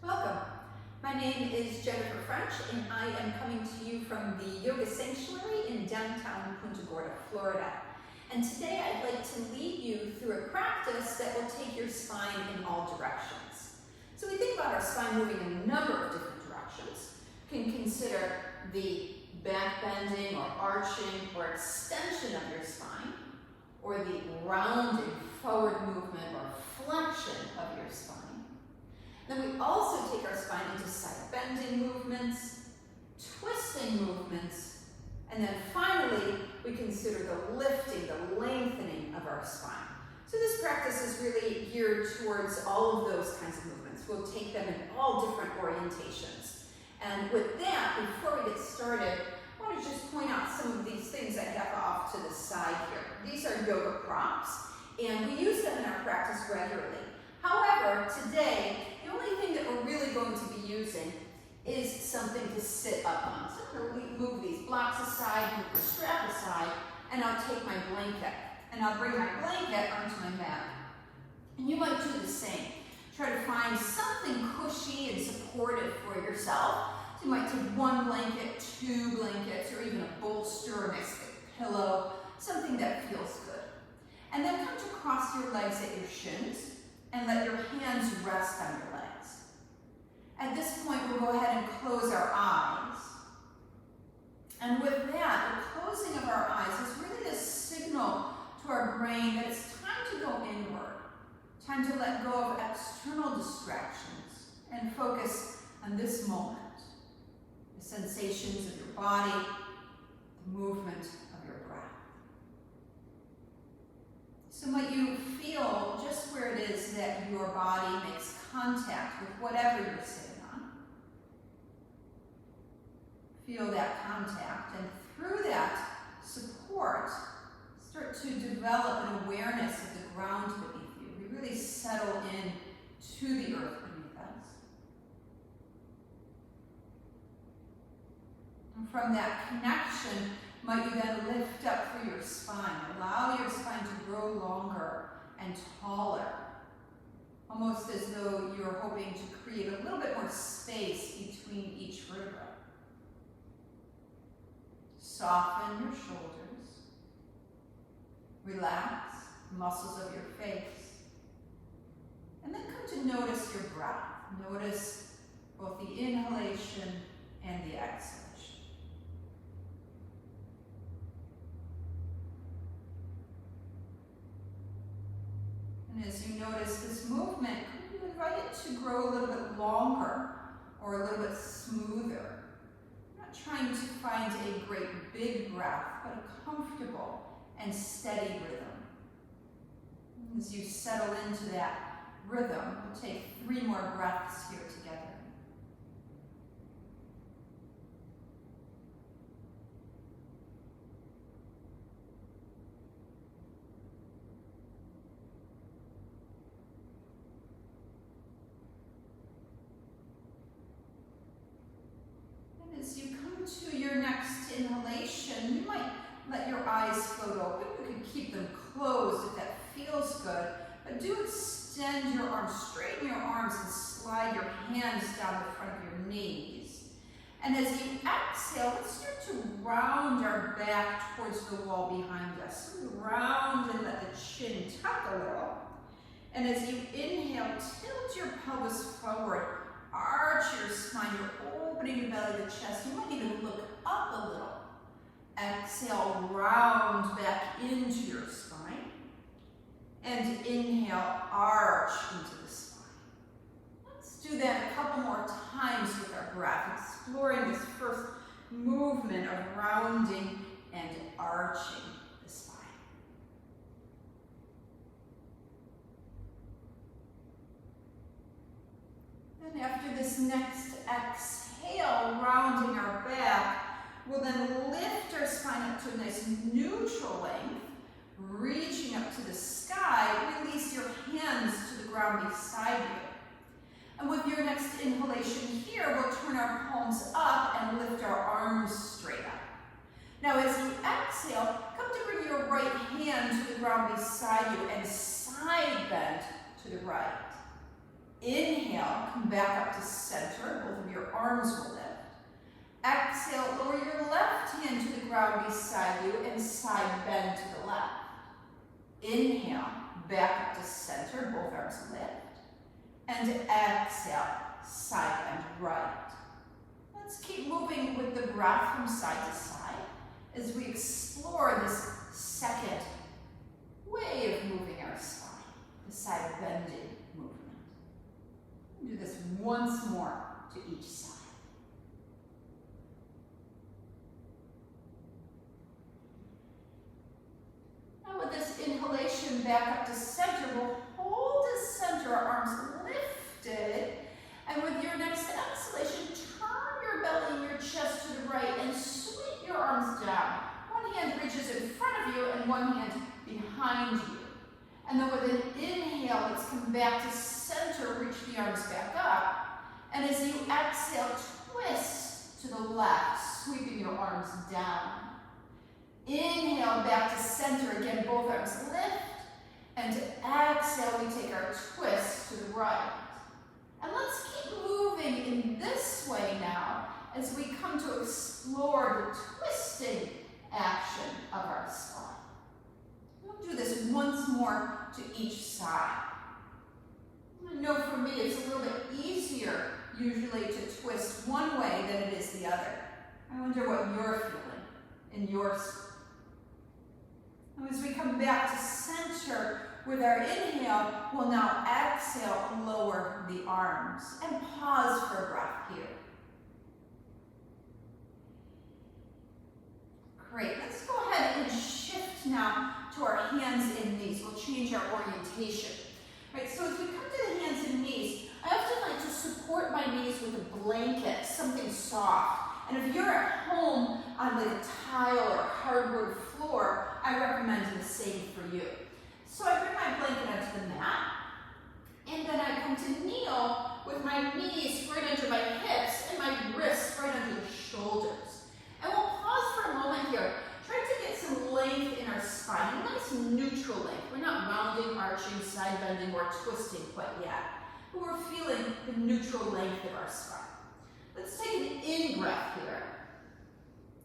Welcome. My name is Jennifer French, and I am coming to you from the Yoga Sanctuary in downtown Punta Gorda, Florida. And today I'd like to lead you through a practice that will take your spine in all directions. So we think about our spine moving in a number of different directions. You can consider the back bending or arching or extension of your spine, or the rounding forward movement or flexion of your spine. Then we also take our spine into side bending movements, twisting movements, and then finally we consider the lifting, the lengthening of our spine. So this practice is really geared towards all of those kinds of movements. We'll take them in all different orientations. And with that, before we get started, I want to just point out some of these things I have off to the side here. These are yoga props, and we use them in our practice regularly. However, today, the only thing that we're really going to be using is something to sit up on. So I'm going to move these blocks aside, move the strap aside, and I'll take my blanket. And I'll bring my blanket onto my mat. And you might do the same. Try to find something cushy and supportive for yourself. So you might take one blanket, two blankets, or even a bolster, a nice pillow, something that feels good. And then come to cross your legs at your shins and let your hands rest on your legs. At this point, we'll go ahead and close our eyes. And with that, the closing of our eyes is really the signal to our brain that it's time to go inward, time to let go of external distractions and focus on this moment, the sensations of your body, the movement of your breath. So might you feel just where it is that your body makes contact with whatever you're sitting on. Feel that contact, and through that support, start to develop an awareness of the ground beneath you. We really settle in to the earth beneath us. And from that connection, might you then lift up through your spine. Allow your spine to grow longer and taller, almost as though you're hoping to create a little bit more space between each vertebra. Soften your shoulders. Relax the muscles of your face. And then come to notice your breath. Notice both the inhalation and the exhalation. And as you notice this movement, you invite it to grow a little bit longer or a little bit smoother. You're not trying to find a great big breath, but a comfortable and steady rhythm. As you settle into that rhythm, we'll take 3 more breaths here together. As you come to your next inhalation, you might let your eyes float open. You can keep them closed if that feels good, but do extend your arms, straighten your arms, and slide your hands down the front of your knees. And as you exhale, let's start to round our back towards the wall behind us. So we round and let the chin tuck a little. And as you inhale, tilt your pelvis forward. Arch your spine, you're opening the belly, the chest. You might even look up a little. Exhale, round back into your spine. And inhale, arch into the spine. Let's do that a couple more times with our breath, exploring this first movement of rounding and arching the spine. And after this next exhale, rounding our back, we'll then lift our spine up to a nice neutral length, reaching up to the sky. Release your hands to the ground beside you. And with your next inhalation here, we'll turn our palms up and lift our arms straight up. Now as you exhale, come to bring your right hand to the ground beside you and side bend to the right. Inhale. inhale, come back up to center. Both of your arms will lift. Exhale, lower your left hand to the ground beside you and side bend to the left. Inhale, back up to center, both arms lift. And exhale, side bend right. Let's keep moving with the breath from side to side as we explore this second way of moving our spine, the side bending movement. Do this once more to each side. Now with this inhalation back up to center, we'll hold to center, our arms lifted, and with your next exhalation, turn your belly and your chest to the right and sweep your arms down. One hand reaches in front of you and one hand behind you. And then with an inhale, let's come back to center, reach the arms back up. And as you exhale, twist to the left, sweeping your arms down. Inhale, back to center, again, both arms lift. And exhale, we take our twist to the right. And let's keep moving in this way now as we come to explore the twisting action of our spine. We'll do this once more to each side. I know for me it's a little bit easier usually to twist one way than it is the other. I wonder what you're feeling in your spine. And as we come back to center with our inhale, we'll now exhale, lower the arms, and pause for a breath here. Great, let's go ahead and shift now to our hands and knees. We'll change our orientation. Right, so as we come to the hands and knees, I often like to support my knees with a blanket, something soft. And if you're at home on like a tile or hardwood floor, I recommend the same for you. So I bring my blanket onto the mat, and then I come to kneel with my knees right under my hips and my wrists right under the shoulders. And we'll pause for a moment here. Try to get some length in our spine, a nice neutral length. We're not rounding, arching, side bending, or twisting quite yet, but we're feeling the neutral length of our spine. Let's take an in-breath here.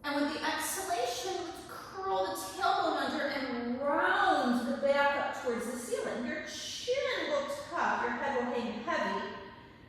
And with the exhalation, let's curl the tailbone under and round the back up towards the ceiling. Your chin will tuck, your head will hang heavy.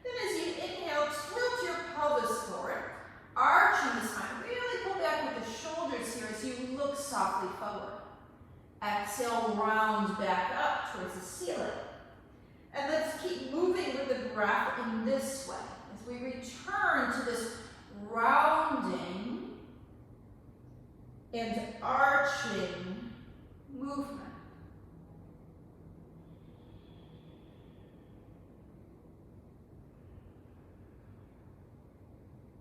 Then as you inhale, tilt your pelvis forward, arching the spine. Really pull back with the shoulders here as you look softly forward. Exhale, round back up towards the ceiling. And let's keep moving with the breath in this way as we return to this rounding and arching movement.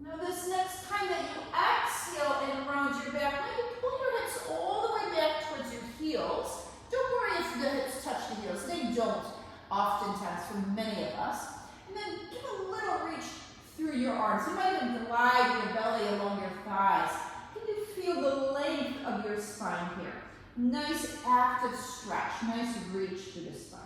Now this next time that you exhale and round your back, maybe pull your hips all the way back towards your heels. Don't worry if the hips touch the heels. They don't oftentimes for many of us. And then give a little reach through your arms. You might even glide your belly along your thighs. Can you feel the length of your spine here? Nice active stretch, nice reach through the spine.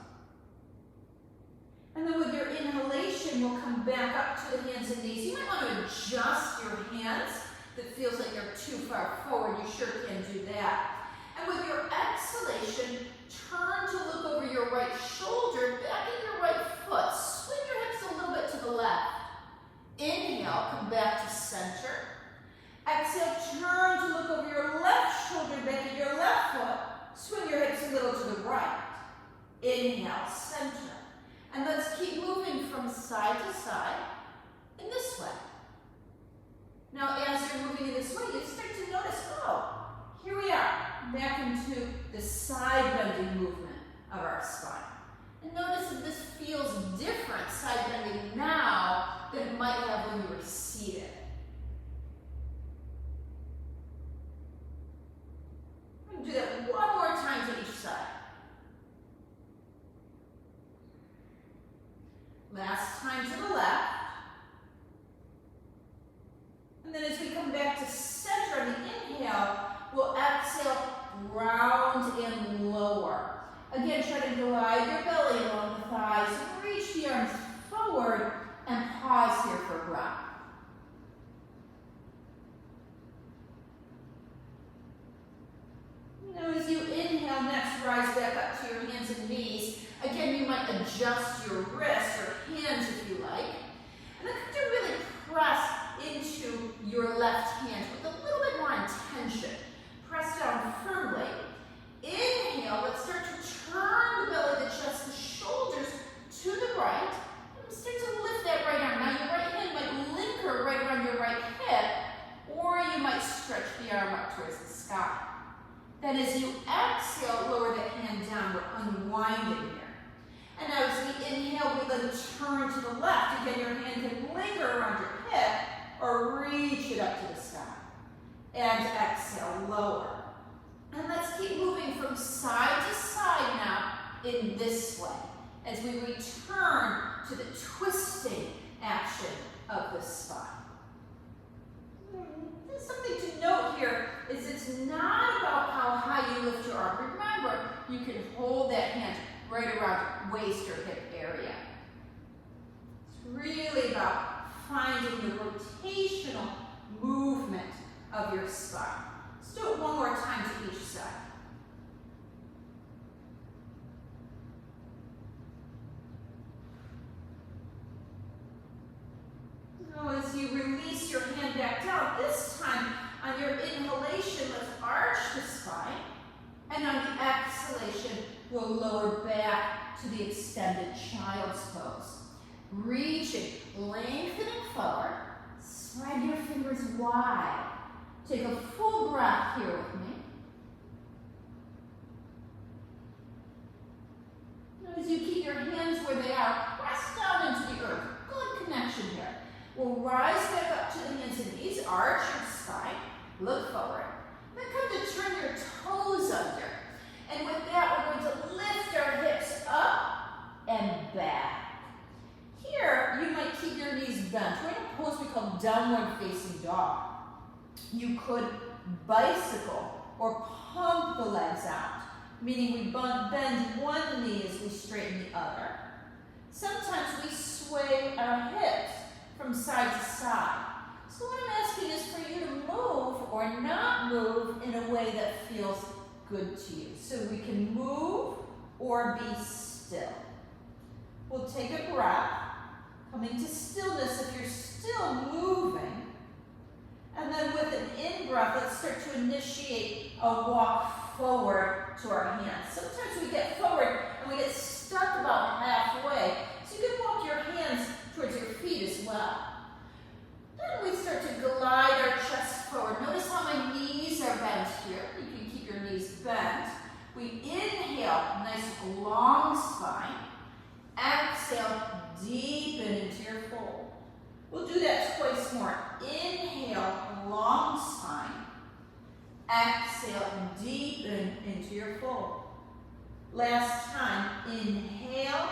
And then with your inhalation, we'll come back up to the hands and knees. You might want to adjust your hands if it feels like you're too far forward. You sure can do that. And with your exhalation, turn to look over your right shoulder, back in your right foot. Swing your hips a little bit to the left. Inhale, come back to center. Exhale, turn to look over your left shoulder, back at your left foot. Swing your hips a little to the right. Inhale, center. And let's keep moving from side to side in this way. Now, as you're moving in this way, you start to notice, oh, here we are, back into the side bending movement of our spine. And notice that this feels different, side bending now, than it might have when you were seated. I'm going to do that one more time to each side. Last time to the left. And then as we come back to center on the inhale, we'll exhale, round and lower. Again, try to glide your belly along the thighs, reach the arms forward, And as you exhale, lower the hand down. We're unwinding here. And as we inhale, we then turn to the left. Again, your hand can linger around your hip or reach it up to the sky. And exhale, lower. And let's keep moving from side to side now in this way as we return to the twisting action of the spine. Something to note here is it's not about how high you lift your arm. Remember, you can hold that hand right around your waist or hip area. It's really about finding the rotational movement of your spine. Let's do it one more time to each side. Now as you release your hand back down, this time on your inhalation, let's arch the spine. And on the exhalation, we'll lower back to the extended child's pose. Reaching, lengthening forward. Spread your fingers wide. Take a full breath here with me. Now as you keep your hands where they are, press down into the earth. Good connection here. We'll rise back up to the hands and knees, arch your spine, look forward. Then come to turn your toes under. And with that, we're going to lift our hips up and back. Here, you might keep your knees bent. We're in a pose we call downward facing dog. You could bicycle or pump the legs out, meaning we bend one knee as we straighten the other. Sometimes we sway our hips from side to side. So what I'm asking is for you to move or not move in a way that feels good to you. So we can move or be still. We'll take a breath, coming to stillness if you're still moving. And then with an in-breath, let's start to initiate a walk forward to our hands. Sometimes we get forward and we get stuck about halfway. So you can walk your hands towards your feet as well. Then we start to glide our chest forward. Notice how my knees are bent here. You can keep your knees bent. We inhale, nice long spine. Exhale, deepen into your fold. We'll do that twice more. Inhale, long spine. Exhale, deepen into your fold. Last time, inhale.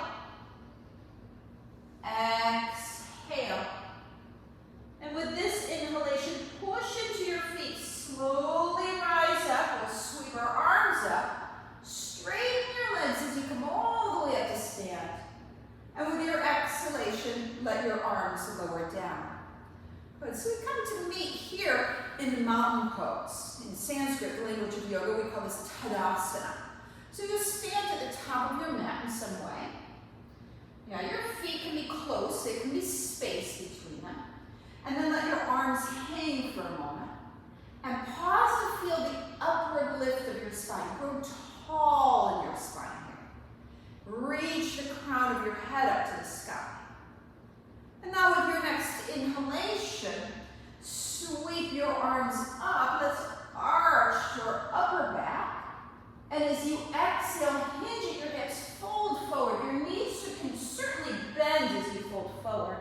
Exhale. And with this inhalation, push into your feet. Slowly rise up. We'll sweep our arms up. Straighten your legs as you come all the way up to stand. And with your exhalation, let your arms lower down. Good. So we come to meet here in the mountain pose. In Sanskrit, the language of yoga, we call this Tadasana. So you stand at the top of your mat in some way. Yeah, your feet can be close, there can be space between them. And then let your arms hang for a moment. And pause to feel the upward lift of your spine. Grow tall in your spine here. Reach the crown of your head up to the sky. And now with your next inhalation, sweep your arms up. Let's arch your upper back. And as you exhale, hinging your hips, fold forward. Your knees can certainly bend as you fold forward.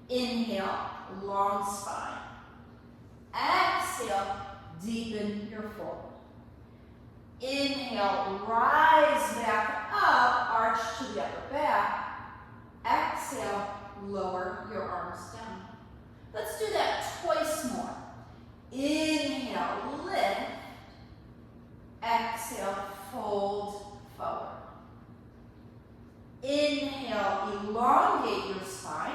Inhale, long spine. Exhale, deepen your fold. Inhale, rise back up, arch to the upper back. Exhale, lower your arms down. Let's do that twice more. Inhale, lift. Exhale, fold forward. Inhale, elongate your spine.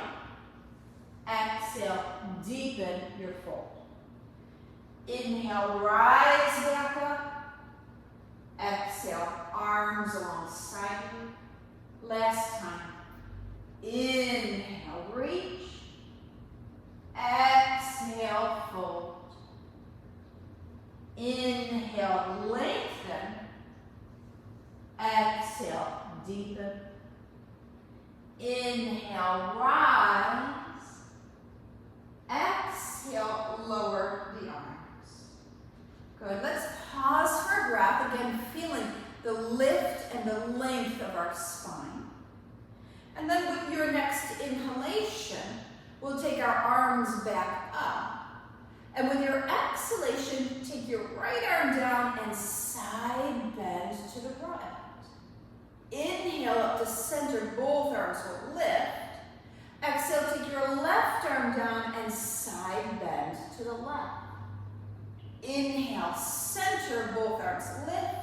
Exhale, deepen your fold. Inhale, rise back up. Exhale, arms alongside you. Last time. Inhale, reach. Exhale, fold. Inhale, lengthen. Exhale, deepen. Inhale, rise. Exhale, lower the arms. Good. Let's pause for a breath, again feeling the lift and the length of our spine. And then with your next inhalation, we'll take our arms back up. And with your exhalation, take your right arm down and side bend to the right. Inhale up to center, both arms will lift. Exhale, take your left arm down and side bend to the left. Inhale, center, both arms lift.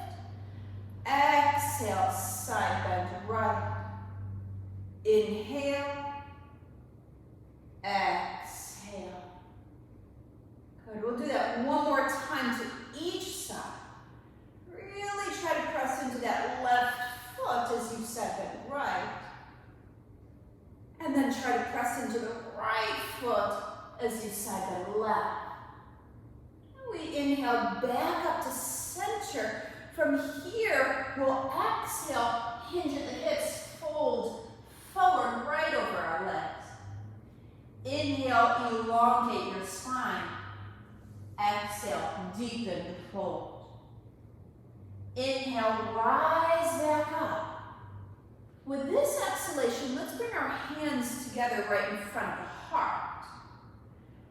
Exhale, side bend to right. Inhale, exhale. Good, we'll do that one more time to each side. Really try to press into that left foot as you side bend right. And then try to press into the right foot as you side bend left. And we inhale back up to center. From here, we'll exhale, hinge at the hips, fold forward right over our legs. Inhale, elongate your spine. Exhale, deepen the fold. Inhale, rise back up. With this exhalation, let's bring our hands together right in front of the heart.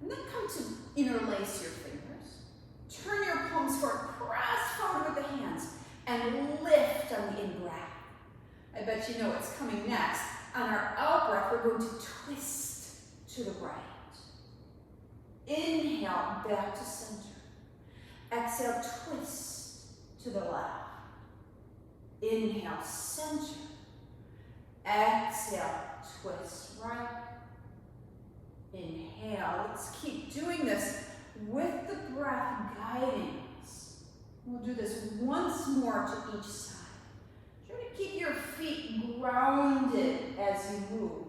And then come to interlace your fingers. Turn your palms forward, press forward with the hands, and lift on the in-breath. I bet you know what's coming next. On our out-breath, we're going to twist to the right. Inhale, back to center. Exhale, twist to the left. Inhale, center. Exhale, twist right. Inhale. Let's keep doing this with the breath guiding us. We'll do this once more to each side. Try to keep your feet grounded as you move.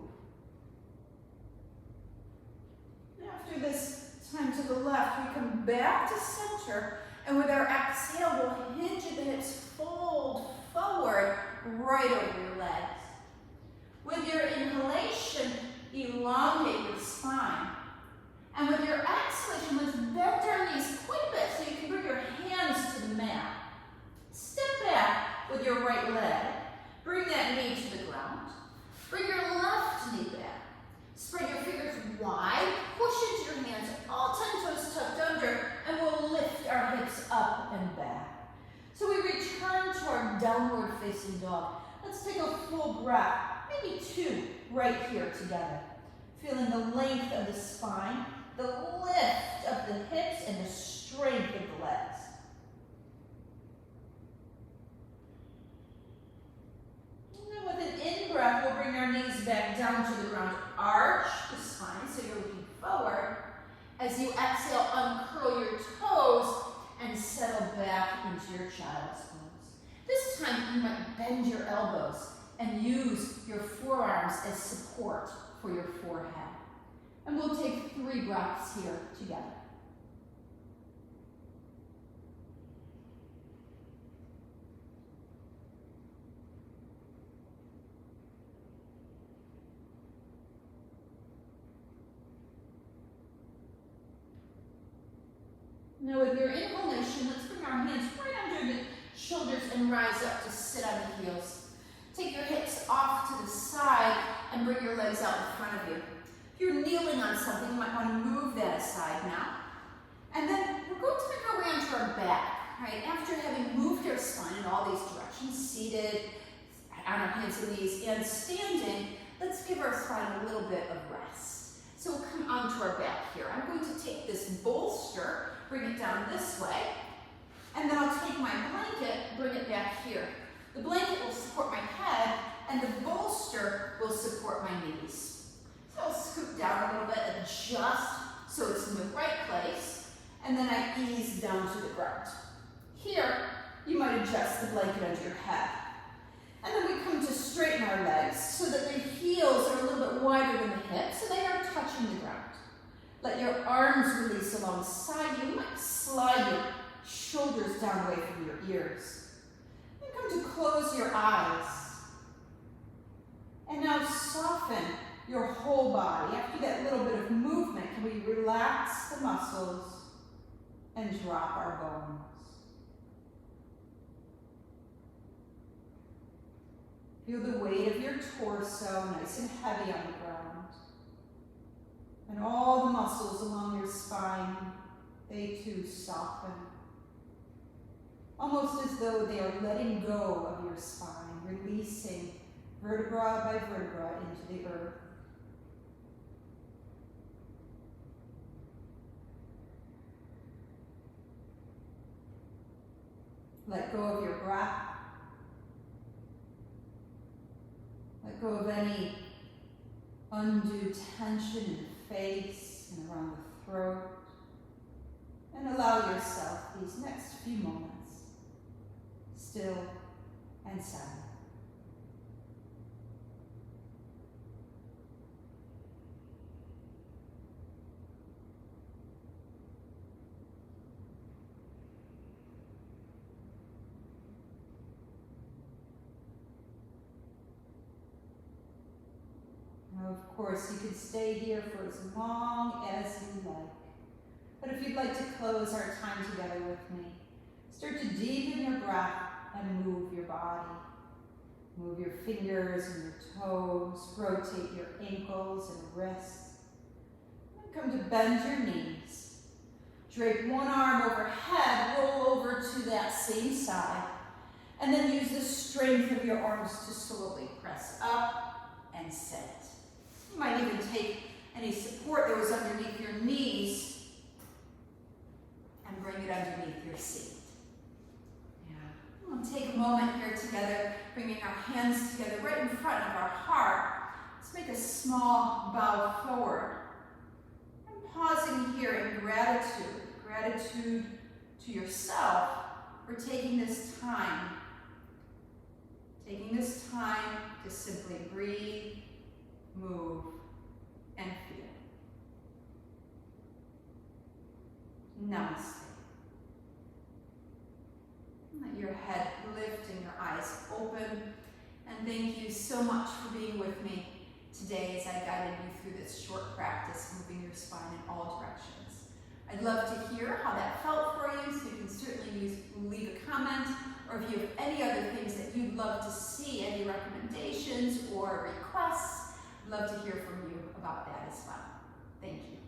After this time to the left, we come back to center, and with our exhale, we'll hinge at the hips, fold forward, right over your legs. With your inhalation, elongate your spine. And with your exhalation, let's bend our knees quite a bit so you can bring your hands to the mat. Step back with your right leg. Bring that knee to the ground. Bring your left knee back. Spread your fingers wide. Push into your hands, all 10 toes tucked under, and we'll lift our hips up and back. So we return to our downward facing dog. Let's take a full breath, maybe 2 right here together. Feeling the length of the spine, the lift of the hips, and the strength of the legs. And then with an in-breath, we'll bring our knees back down to the ground. Arch the spine so you're looking forward. As you exhale, uncurl your toes and settle back into your child's pose. This time, you might bend your elbows and use your forearms as support for your forehead. And we'll take 3 breaths here together. Now with your inhalation, let's bring our hands right under the shoulders and rise up to sit on the heels. Take your hips off to the side and bring your legs out in front of you. If you're kneeling on something, you might want to move that aside now. And then we're going to make our way onto our back, right? After having moved our spine in all these directions, seated, on our hands and knees, and standing, let's give our spine a little bit of rest. So we'll come onto our back here. I'm going to take this bolster, bring it down this way, and then I'll take my blanket, bring it back here. The blanket will support my head, and the bolster will support my knees. So I'll scoop down a little bit, adjust so it's in the right place, and then I ease down to the ground. Here, you might adjust the blanket under your head. And then we come to straighten our legs so that the heels are a little bit wider than the hips, so they are touching the ground. Let your arms release alongside you. You might slide your shoulders down away from your ears. Then come to close your eyes. And now soften your whole body. After that little bit of movement, can we relax the muscles and drop our bones? Feel the weight of your torso nice and heavy on the ground. And all the muscles along your spine, they too soften. Almost as though they are letting go of your spine, releasing vertebra by vertebra into the earth. Let go of your breath. Let go of any undue tension in the face and around the throat. And allow yourself these next few moments still and silent. Now, of course, you can stay here for as long as you like. But if you'd like to close our time together with me, start to deepen your breath and move your body. Move your fingers and your toes, rotate your ankles and wrists. And come to bend your knees. Drape one arm overhead, roll over to that same side, and then use the strength of your arms to slowly press up and sit. You might even take any support that was underneath your knees and bring it underneath your seat. We'll take a moment here together, bringing our hands together right in front of our heart. Let's make a small bow forward. And pausing here in gratitude. Gratitude to yourself for taking this time. Taking this time to simply breathe, move, and feel. Namaste. Let your head lift and your eyes open. And thank you so much for being with me today as I guided you through this short practice, moving your spine in all directions. I'd love to hear how that felt for you, so you can certainly leave a comment, or if you have any other things that you'd love to see, any recommendations or requests, I'd love to hear from you about that as well. Thank you.